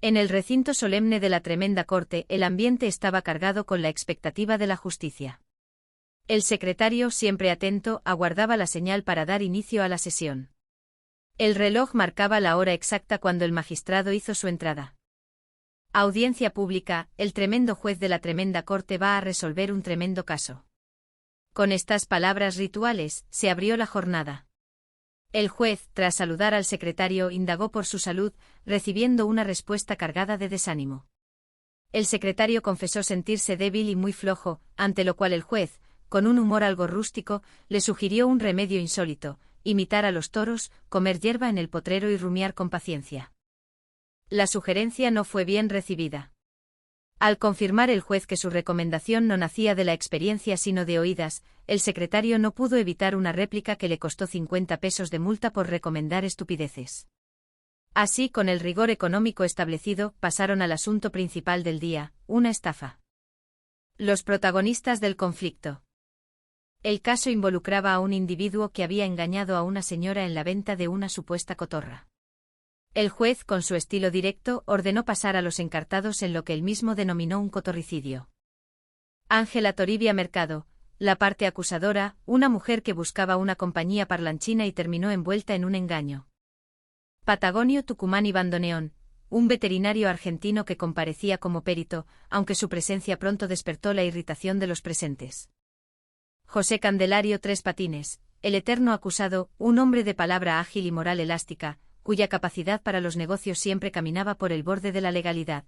En el recinto solemne de la tremenda corte, el ambiente estaba cargado con la expectativa de la justicia. El secretario, siempre atento, aguardaba la señal para dar inicio a la sesión. El reloj marcaba la hora exacta cuando el magistrado hizo su entrada. Audiencia pública, el tremendo juez de la tremenda corte va a resolver un tremendo caso. Con estas palabras rituales, se abrió la jornada. El juez, tras saludar al secretario, indagó por su salud, recibiendo una respuesta cargada de desánimo. El secretario confesó sentirse débil y muy flojo, ante lo cual el juez, con un humor algo rústico, le sugirió un remedio insólito: imitar a los toros, comer hierba en el potrero y rumiar con paciencia. La sugerencia no fue bien recibida. Al confirmar el juez que su recomendación no nacía de la experiencia sino de oídas, el secretario no pudo evitar una réplica que le costó 50 pesos de multa por recomendar estupideces. Así, con el rigor económico establecido, pasaron al asunto principal del día: una estafa. Los protagonistas del conflicto. El caso involucraba a un individuo que había engañado a una señora en la venta de una supuesta cotorra. El juez, con su estilo directo, ordenó pasar a los encartados en lo que él mismo denominó un cotorricidio. Ángela Toribia Mercado, la parte acusadora, una mujer que buscaba una compañía parlanchina y terminó envuelta en un engaño. Patagonio Tucumán y Bandoneón, un veterinario argentino que comparecía como perito, aunque su presencia pronto despertó la irritación de los presentes. José Candelario Tres Patines, el eterno acusado, un hombre de palabra ágil y moral elástica, cuya capacidad para los negocios siempre caminaba por el borde de la legalidad.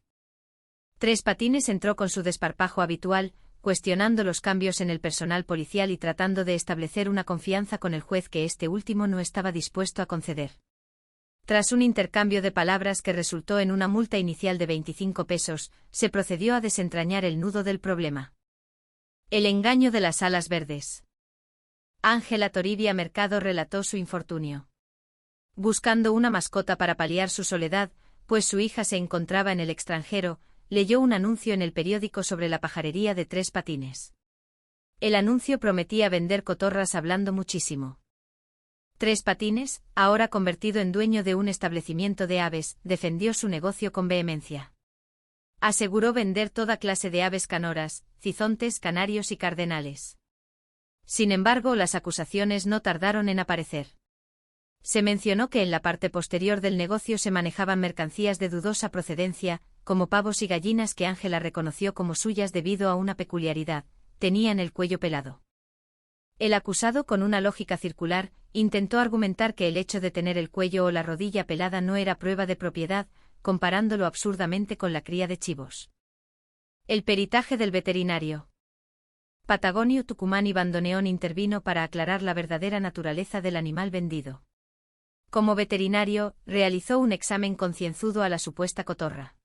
Tres Patines entró con su desparpajo habitual, cuestionando los cambios en el personal policial y tratando de establecer una confianza con el juez que este último no estaba dispuesto a conceder. Tras un intercambio de palabras que resultó en una multa inicial de 25 pesos, se procedió a desentrañar el nudo del problema. El engaño de las alas verdes. Ángela Toribia Mercado relató su infortunio. Buscando una mascota para paliar su soledad, pues su hija se encontraba en el extranjero, leyó un anuncio en el periódico sobre la pajarería de Tres Patines. El anuncio prometía vender cotorras hablando muchísimo. Tres Patines, ahora convertido en dueño de un establecimiento de aves, defendió su negocio con vehemencia. Aseguró vender toda clase de aves canoras, cizontes, canarios y cardenales. Sin embargo, las acusaciones no tardaron en aparecer. Se mencionó que en la parte posterior del negocio se manejaban mercancías de dudosa procedencia, como pavos y gallinas que Ángela reconoció como suyas debido a una peculiaridad: tenían el cuello pelado. El acusado, con una lógica circular, intentó argumentar que el hecho de tener el cuello o la rodilla pelada no era prueba de propiedad, comparándolo absurdamente con la cría de chivos. El peritaje del veterinario. Patagonio Tucumán y Bandoneón intervino para aclarar la verdadera naturaleza del animal vendido. Como veterinario, realizó un examen concienzudo a la supuesta cotorra.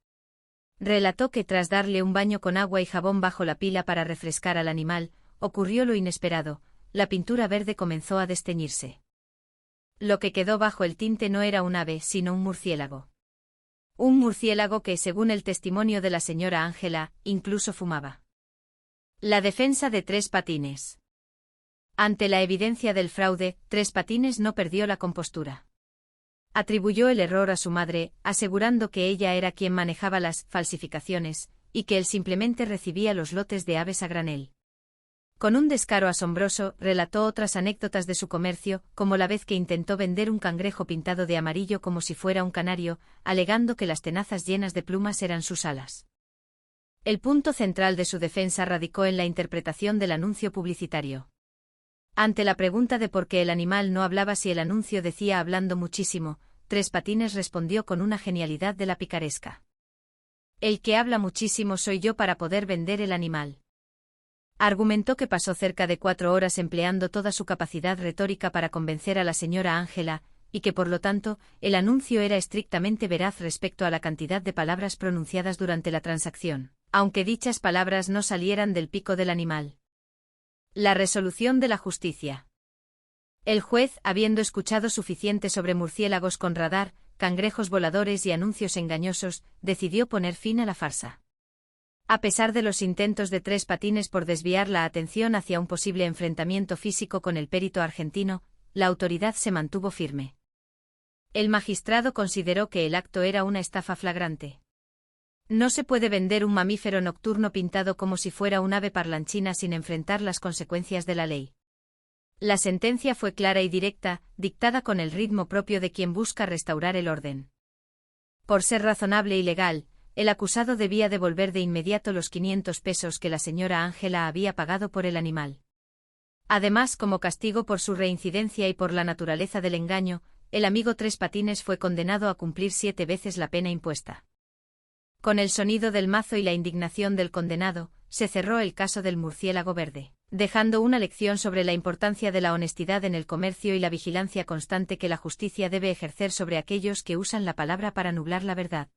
Relató que tras darle un baño con agua y jabón bajo la pila para refrescar al animal, ocurrió lo inesperado: la pintura verde comenzó a desteñirse. Lo que quedó bajo el tinte no era un ave, sino un murciélago. Un murciélago que, según el testimonio de la señora Ángela, incluso fumaba. La defensa de Tres Patines. Ante la evidencia del fraude, Tres Patines no perdió la compostura. Atribuyó el error a su madre, asegurando que ella era quien manejaba las falsificaciones, y que él simplemente recibía los lotes de aves a granel. Con un descaro asombroso, relató otras anécdotas de su comercio, como la vez que intentó vender un cangrejo pintado de amarillo como si fuera un canario, alegando que las tenazas llenas de plumas eran sus alas. El punto central de su defensa radicó en la interpretación del anuncio publicitario. Ante la pregunta de por qué el animal no hablaba si el anuncio decía hablando muchísimo, Tres Patines respondió con una genialidad de la picaresca: el que habla muchísimo soy yo para poder vender el animal. Argumentó que pasó cerca de 4 horas empleando toda su capacidad retórica para convencer a la señora Ángela, y que por lo tanto, el anuncio era estrictamente veraz respecto a la cantidad de palabras pronunciadas durante la transacción, aunque dichas palabras no salieran del pico del animal. La resolución de la justicia. El juez, habiendo escuchado suficiente sobre murciélagos con radar, cangrejos voladores y anuncios engañosos, decidió poner fin a la farsa. A pesar de los intentos de Tres Patines por desviar la atención hacia un posible enfrentamiento físico con el perito argentino, la autoridad se mantuvo firme. El magistrado consideró que el acto era una estafa flagrante. No se puede vender un mamífero nocturno pintado como si fuera un ave parlanchina sin enfrentar las consecuencias de la ley. La sentencia fue clara y directa, dictada con el ritmo propio de quien busca restaurar el orden. Por ser razonable y legal, el acusado debía devolver de inmediato los 500 pesos que la señora Ángela había pagado por el animal. Además, como castigo por su reincidencia y por la naturaleza del engaño, el amigo Tres Patines fue condenado a cumplir 7 veces la pena impuesta. Con el sonido del mazo y la indignación del condenado, se cerró el caso del murciélago verde, dejando una lección sobre la importancia de la honestidad en el comercio y la vigilancia constante que la justicia debe ejercer sobre aquellos que usan la palabra para nublar la verdad.